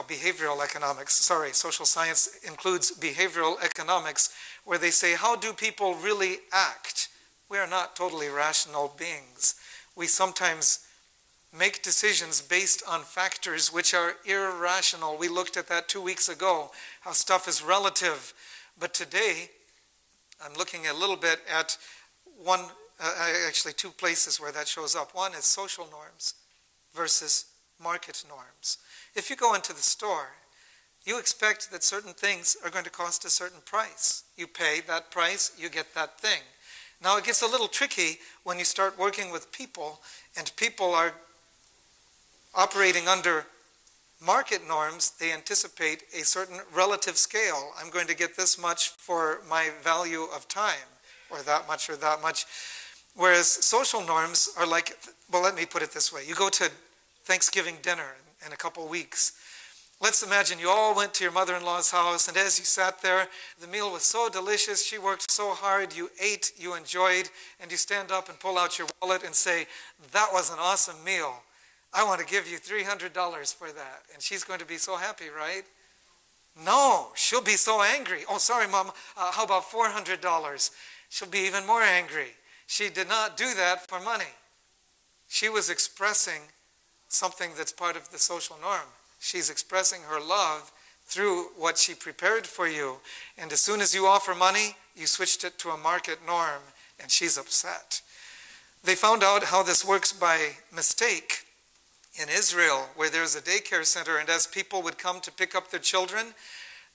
behavioral economics, sorry, social science includes behavioral economics, where they say, how do people really act? We are not totally rational beings. We sometimes make decisions based on factors which are irrational. We looked at that 2 weeks ago, how stuff is relative. But today, I'm looking a little bit at actually two places where that shows up. One is social norms versus market norms. If you go into the store, you expect that certain things are going to cost a certain price. You pay that price, you get that thing. Now it gets a little tricky when you start working with people, and people are operating under market norms. They anticipate a certain relative scale. I'm going to get this much for my value of time, or that much or that much. Whereas social norms are like, well, let me put it this way. You go to Thanksgiving dinner in a couple weeks. Let's imagine you all went to your mother-in-law's house, and as you sat there, the meal was so delicious, she worked so hard, you ate, you enjoyed, and you stand up and pull out your wallet and say, that was an awesome meal. I want to give you $300 for that. And she's going to be so happy, right? No, she'll be so angry. Oh, sorry, Mom, how about $400? She'll be even more angry. She did not do that for money. She was expressing something that's part of the social norm. She's expressing her love through what she prepared for you. And as soon as you offer money, you switched it to a market norm, and she's upset. They found out how this works by mistake in Israel, where there's a daycare center, and as people would come to pick up their children,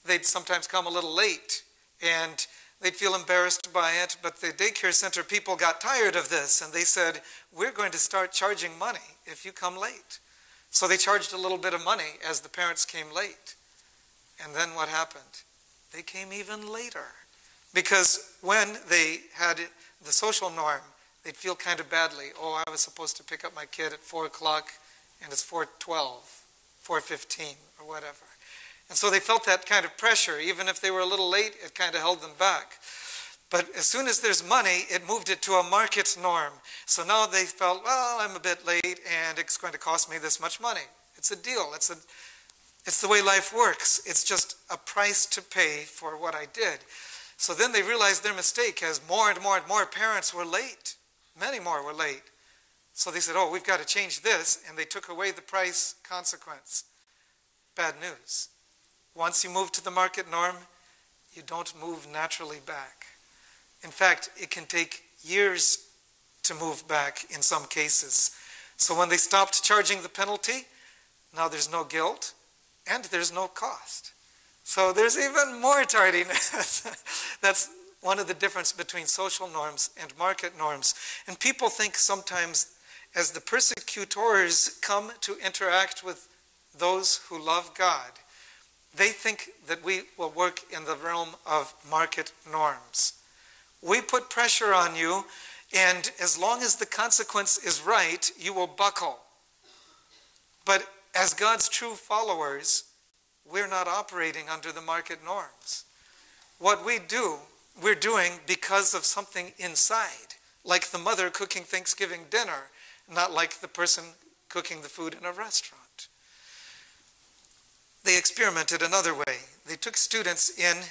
they'd sometimes come a little late, and they'd feel embarrassed by it, but the daycare center people got tired of this, and they said, we're going to start charging money if you come late. So they charged a little bit of money as the parents came late. And then what happened? They came even later. Because when they had the social norm, they'd feel kind of badly. Oh, I was supposed to pick up my kid at 4 o'clock, and it's 4:12, 4:15, or whatever. And so they felt that kind of pressure. Even if they were a little late, it kind of held them back. But as soon as there's money, it moved it to a market norm. So now they felt, well, I'm a bit late, and it's going to cost me this much money. It's a deal. It's the way life works. It's just a price to pay for what I did. So then they realized their mistake, as more and more and more parents were late. Many more were late. So they said, oh, we've got to change this, and they took away the price consequence. Bad news. Once you move to the market norm, you don't move naturally back. In fact, it can take years to move back in some cases. So when they stopped charging the penalty, now there's no guilt and there's no cost. So there's even more tardiness. That's one of the differences between social norms and market norms. And people think sometimes as the persecutors come to interact with those who love God, they think that we will work in the realm of market norms. We put pressure on you, and as long as the consequence is right, you will buckle. But as God's true followers, we're not operating under the market norms. What we do, we're doing because of something inside, like the mother cooking Thanksgiving dinner, not like the person cooking the food in a restaurant. They experimented another way. They took students in,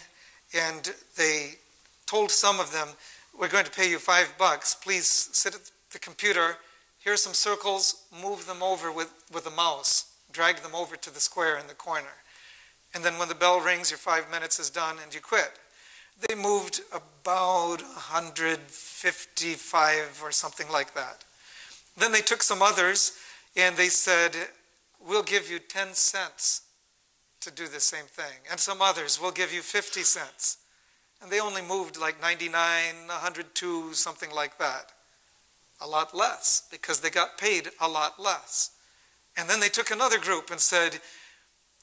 and they told some of them, we're going to pay you $5. Please sit at the computer. Here are some circles. Move them over with a mouse. Drag them over to the square in the corner. And then when the bell rings, your 5 minutes is done and you quit. They moved about 155 or something like that. Then they took some others and they said, we'll give you 10 cents to do the same thing. And some others, we'll give you 50 cents. And they only moved like 99, 102, something like that. A lot less, because they got paid a lot less. And then they took another group and said,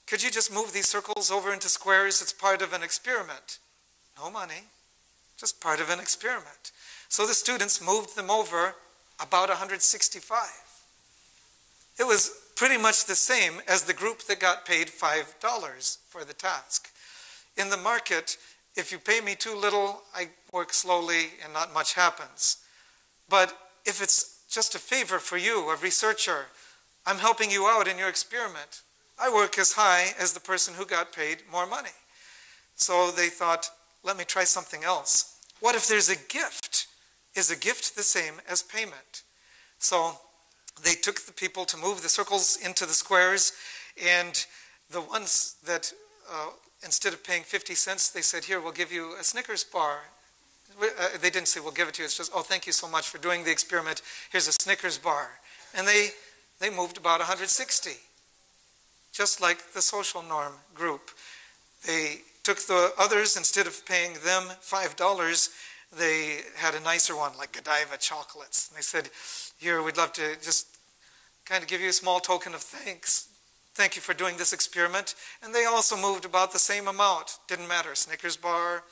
could you just move these circles over into squares? It's part of an experiment. No money, just part of an experiment. So the students moved them over about 165. It was pretty much the same as the group that got paid $5 for the task. In the market, if you pay me too little, I work slowly and not much happens. But if it's just a favor for you, a researcher, I'm helping you out in your experiment, I work as high as the person who got paid more money. So they thought, let me try something else. What if there's a gift? Is a gift the same as payment? So they took the people to move the circles into the squares, and the ones that, instead of paying 50 cents, they said, here, we'll give you a Snickers bar. They didn't say, we'll give it to you. It's just, oh, thank you so much for doing the experiment. Here's a Snickers bar. And they moved about 160, just like the social norm group. They took the others, instead of paying them $5, they had a nicer one, like Godiva chocolates. And they said, here, we'd love to just kind of give you a small token of thanks. Thank you for doing this experiment. And they also moved about the same amount. Didn't matter, Snickers bar,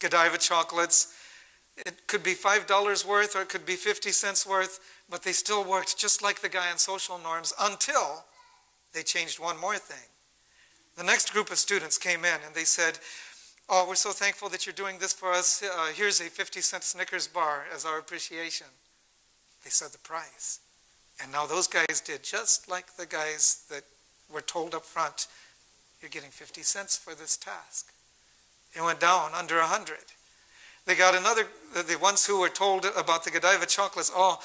Godiva chocolates. It could be $5 worth or it could be 50 cents worth, but they still worked just like the guy on social norms until they changed one more thing. The next group of students came in and they said, oh, we're so thankful that you're doing this for us. Here's a 50-cent Snickers bar as our appreciation. They said the price. And now those guys did just like the guys that were told up front, you're getting 50 cents for this task. It went down under 100. They got another, the ones who were told about the Godiva chocolates, oh,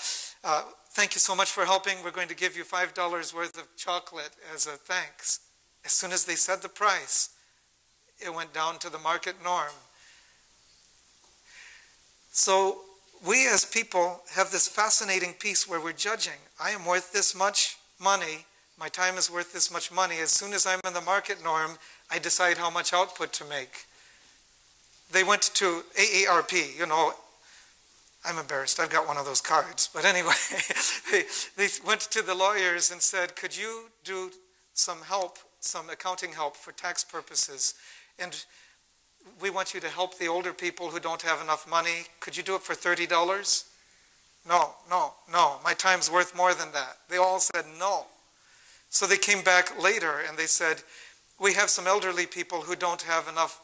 thank you so much for helping. We're going to give you $5 worth of chocolate as a thanks. As soon as they said the price, it went down to the market norm. So we as people have this fascinating piece where we're judging. I am worth this much money. My time is worth this much money. As soon as I'm in the market norm, I decide how much output to make. They went to AARP, you know, I'm embarrassed, I've got one of those cards. But anyway, they went to the lawyers and said, could you do some help, some accounting help for tax purposes? And we want you to help the older people who don't have enough money. Could you do it for $30? No, no, no, my time's worth more than that. They all said no. So they came back later and they said, we have some elderly people who don't have enough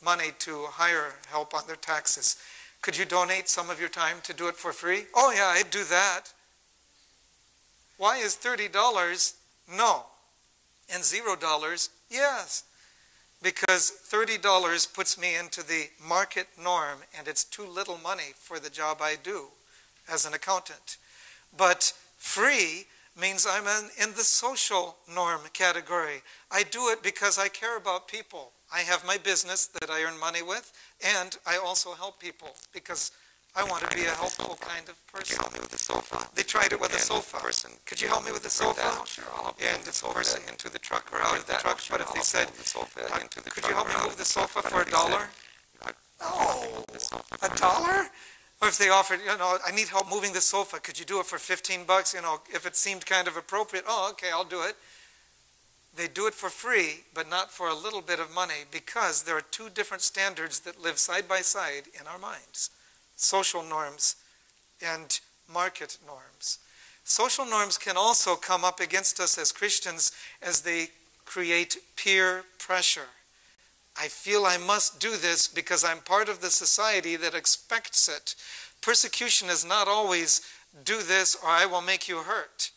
money to hire help on their taxes. Could you donate some of your time to do it for free? Oh yeah, I'd do that. Why is $30? No. And $0? Yes. Because $30 puts me into the market norm and it's too little money for the job I do as an accountant. But free means I'm in the social norm category. I do it because I care about people. I have my business that I earn money with, and I also help people because I want to be a helpful kind of person. Could you help me with the sofa? They tried it with a sofa. Could you help me with the sofa? Sure, I'll help you. And the person into the truck or out of the truck. But if they said, could you help me move the sofa for $1? No, $1? Or if they offered, you know, I need help moving the sofa. Could you do it for 15 bucks? You know, if it seemed kind of appropriate. Oh, okay, I'll do it. They do it for free, but not for a little bit of money, because there are two different standards that live side by side in our minds. Social norms and market norms. Social norms can also come up against us as Christians as they create peer pressure. I feel I must do this because I'm part of the society that expects it. Persecution is not always do this or I will make you hurt.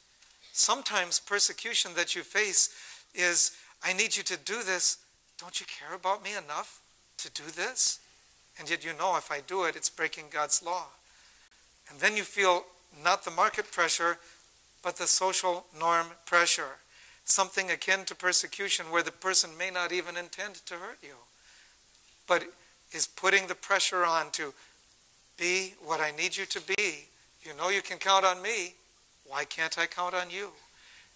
Sometimes persecution that you face is, I need you to do this. Don't you care about me enough to do this? And yet you know if I do it, it's breaking God's law. And then you feel not the market pressure, but the social norm pressure. Something akin to persecution where the person may not even intend to hurt you, but is putting the pressure on to be what I need you to be. You know you can count on me. Why can't I count on you?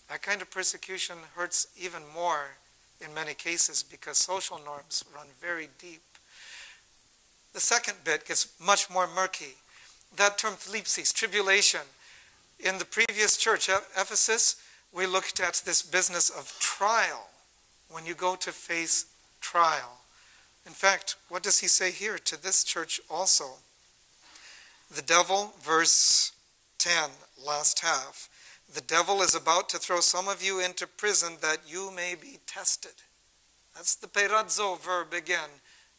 That kind of persecution hurts even more in many cases because social norms run very deep. The second bit gets much more murky. That term thlipsis, tribulation. In the previous church, Ephesus, we looked at this business of trial, when you go to face trial. In fact, what does he say here to this church also? The devil, verse 10, last half. The devil is about to throw some of you into prison that you may be tested. That's the peirazo verb again.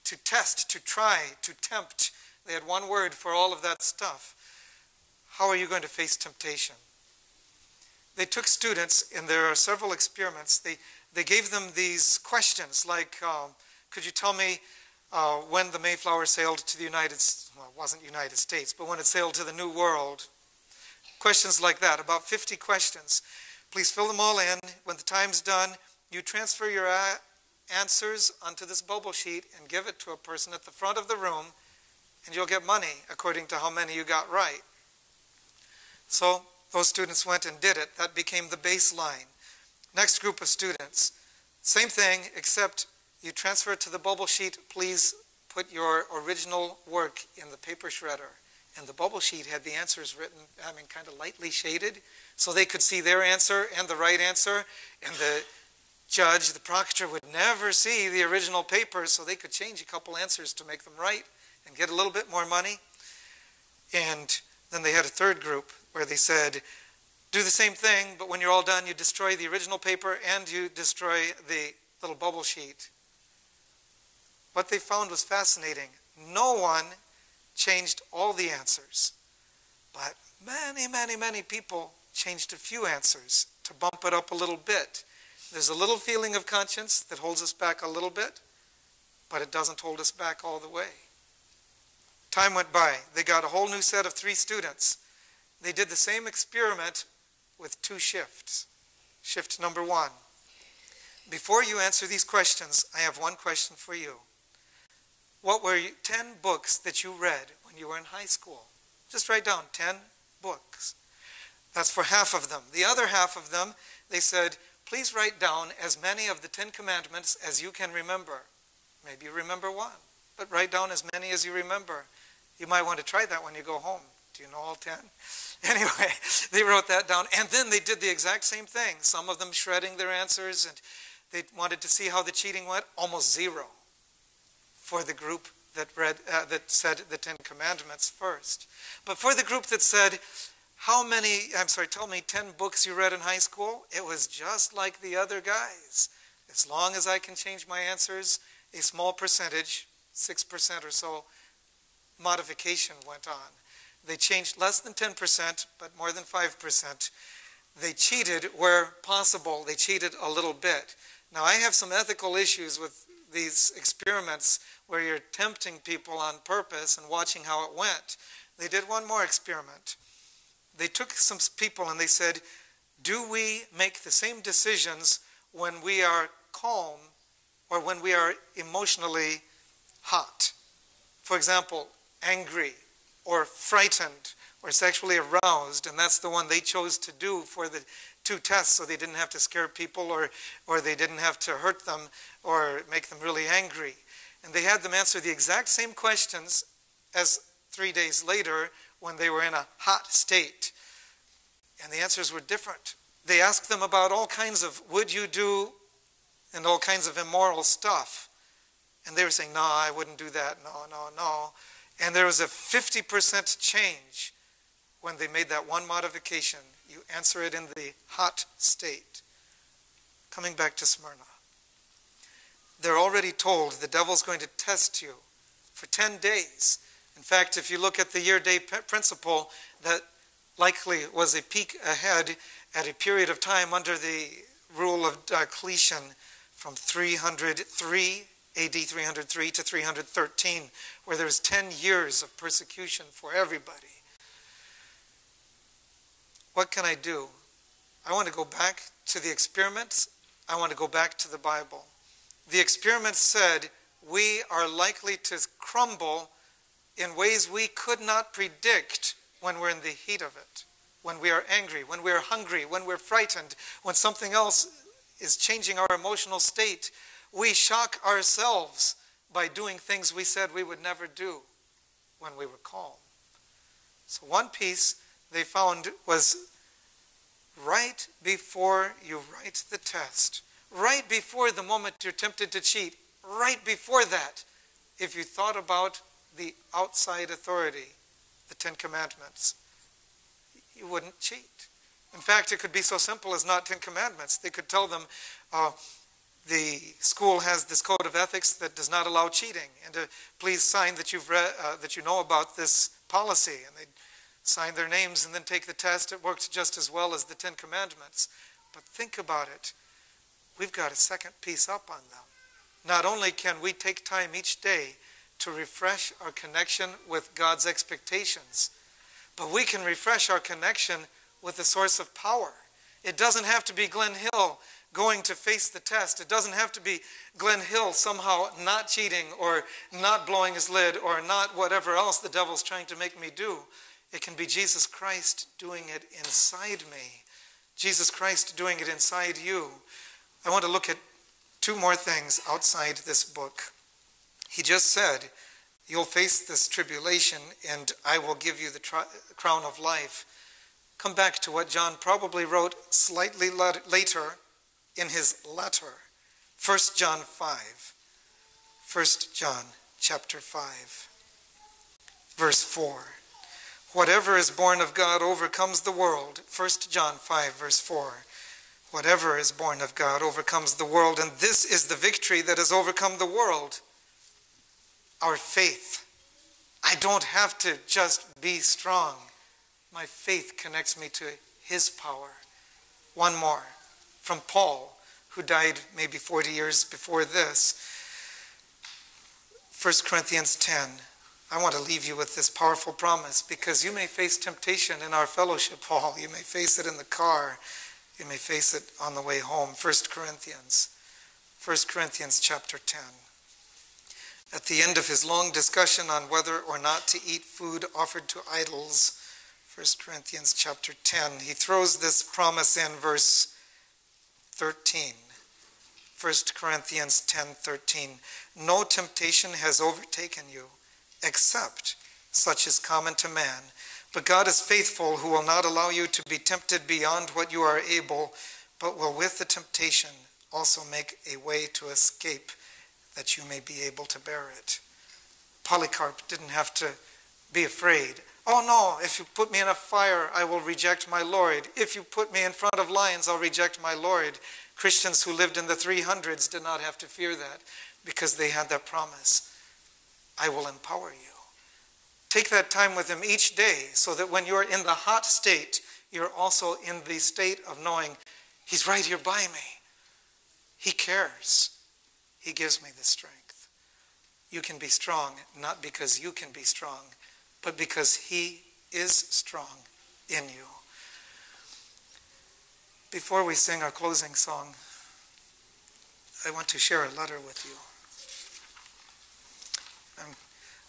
To test, to try, to tempt. They had one word for all of that stuff. How are you going to face temptation? They took students, and there are several experiments. they gave them these questions like, could you tell me when the Mayflower sailed to the United States? Well, it wasn't United States, but when it sailed to the New World. Questions like that, about 50 questions. Please fill them all in. When the time's done, you transfer your answers onto this bubble sheet and give it to a person at the front of the room, and you'll get money according to how many you got right. So those students went and did it. That became the baseline. Next group of students, same thing, except you transfer it to the bubble sheet. Please put your original work in the paper shredder. And the bubble sheet had the answers written, kind of lightly shaded, so they could see their answer and the right answer. And the judge, the proctor, would never see the original paper, so they could change a couple answers to make them right and get a little bit more money. And then they had a third group where they said, do the same thing, but when you're all done, you destroy the original paper and you destroy the little bubble sheet. What they found was fascinating. No one changed all the answers, but many, many, many people changed a few answers to bump it up a little bit. There's a little feeling of conscience that holds us back a little bit, but it doesn't hold us back all the way. Time went by. They got a whole new set of 3 students. They did the same experiment with 2 shifts. Shift number 1. Before you answer these questions, I have one question for you. What were 10 books that you read when you were in high school? Just write down 10 books. That's for half of them. The other half of them, they said, please write down as many of the 10 Commandments as you can remember. Maybe you remember 1, but write down as many as you remember. You might want to try that when you go home. Do you know all 10? Anyway, they wrote that down, and then they did the exact same thing. Some of them shredding their answers, and they wanted to see how the cheating went. Almost 0 for the group that said the 10 Commandments first. But for the group that said, tell me 10 books you read in high school, it was just like the other guys. As long as I can change my answers, a small percentage, 6% or so, modification went on. They changed less than 10%, but more than 5%. They cheated where possible. They cheated a little bit. Now, I have some ethical issues with these experiments where you're tempting people on purpose and watching how it went. They did one more experiment. They took some people and they said, do we make the same decisions when we are calm or when we are emotionally hot? For example, angry or frightened or sexually aroused, and that's the one they chose to do for the 2 tests, so they didn't have to scare people or they didn't have to hurt them or make them really angry. And they had them answer the exact same questions as 3 days later when they were in a hot state. And the answers were different. They asked them about all kinds of would you do and all kinds of immoral stuff. And they were saying, no, I wouldn't do that, no, no, no. And there was a 50% change when they made that one modification. You answer it in the hot state. Coming back to Smyrna. They're already told the devil's going to test you for 10 days. In fact, if you look at the year-day principle, that likely was a peek ahead at a period of time under the rule of Diocletian from 303, AD 303 to 313, where there was 10 years of persecution for everybody. What can I do? I want to go back to the experiments. I want to go back to the Bible. The experiment said we are likely to crumble in ways we could not predict when we're in the heat of it, when we are angry, when we're hungry, when we're frightened, when something else is changing our emotional state. We shock ourselves by doing things we said we would never do when we were calm. So one piece they found was right before you write the test, right before the moment you're tempted to cheat, right before that, if you thought about the outside authority, the 10 Commandments, you wouldn't cheat. In fact, it could be so simple as not 10 Commandments. They could tell them, the school has this code of ethics that does not allow cheating, and please sign that you've read, that you know about this policy. And they'd sign their names and then take the test. It worked just as well as the 10 Commandments. But think about it. we've got a second piece up on them. Not only can we take time each day to refresh our connection with God's expectations, but we can refresh our connection with the source of power. It doesn't have to be Glenn Hill going to face the test. It doesn't have to be Glenn Hill somehow not cheating or not blowing his lid or not whatever else the devil's trying to make me do. It can be Jesus Christ doing it inside me. Jesus Christ doing it inside you. I want to look at two more things outside this book. He just said, you'll face this tribulation and I will give you the crown of life. Come back to what John probably wrote slightly later in his letter. 1 John 5. 1 John chapter 5. Verse 4. Whatever is born of God overcomes the world. 1 John 5 verse 4. Whatever is born of God overcomes the world, and this is the victory that has overcome the world. Our faith. I don't have to just be strong. My faith connects me to his power. One more from Paul, who died maybe 40 years before this. 1 Corinthians 10. I want to leave you with this powerful promise, because you may face temptation in our fellowship hall. You may face it in the car. You may face it on the way home. 1 Corinthians chapter 10. At the end of his long discussion on whether or not to eat food offered to idols, 1 Corinthians chapter 10, he throws this promise in verse 13. 1 Corinthians 10:13. No temptation has overtaken you, except such is common to man. But God is faithful, who will not allow you to be tempted beyond what you are able, but will with the temptation also make a way to escape, that you may be able to bear it. Polycarp didn't have to be afraid. Oh no, if you put me in a fire, I will reject my Lord. If you put me in front of lions, I'll reject my Lord. Christians who lived in the 300s did not have to fear that, because they had that promise. I will empower you. Take that time with him each day, so that when you're in the hot state, you're also in the state of knowing he's right here by me. He cares. He gives me the strength. You can be strong, not because you can be strong, but because he is strong in you. Before we sing our closing song, I want to share a letter with you.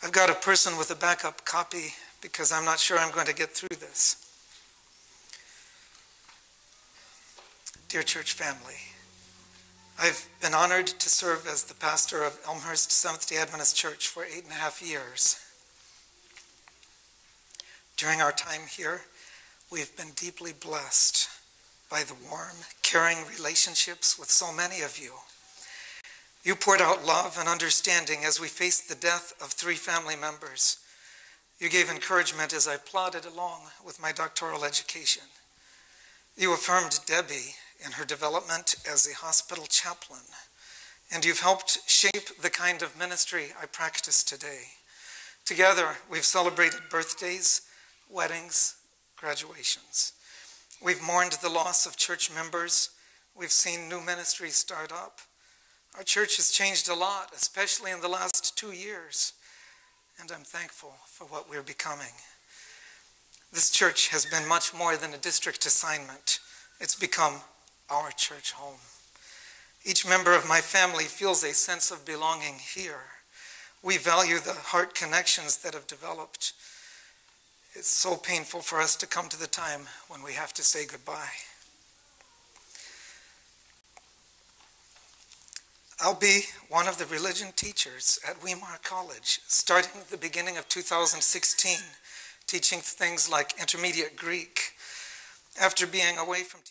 I've got a person with a backup copy because I'm not sure I'm going to get through this. Dear church family, I've been honored to serve as the pastor of Elmhurst Seventh-day Adventist Church for 8.5 years. During our time here, we've been deeply blessed by the warm, caring relationships with so many of you. You poured out love and understanding as we faced the death of 3 family members. You gave encouragement as I plodded along with my doctoral education. You affirmed Debbie in her development as a hospital chaplain, and you've helped shape the kind of ministry I practice today. Together, we've celebrated birthdays, weddings, graduations. We've mourned the loss of church members. We've seen new ministries start up. Our church has changed a lot, especially in the last 2 years, and I'm thankful for what we're becoming. This church has been much more than a district assignment. It's become our church home. Each member of my family feels a sense of belonging here. We value the heart connections that have developed. It's so painful for us to come to the time when we have to say goodbye. I'll be one of the religion teachers at Weimar College, starting at the beginning of 2016, teaching things like intermediate Greek. After being away from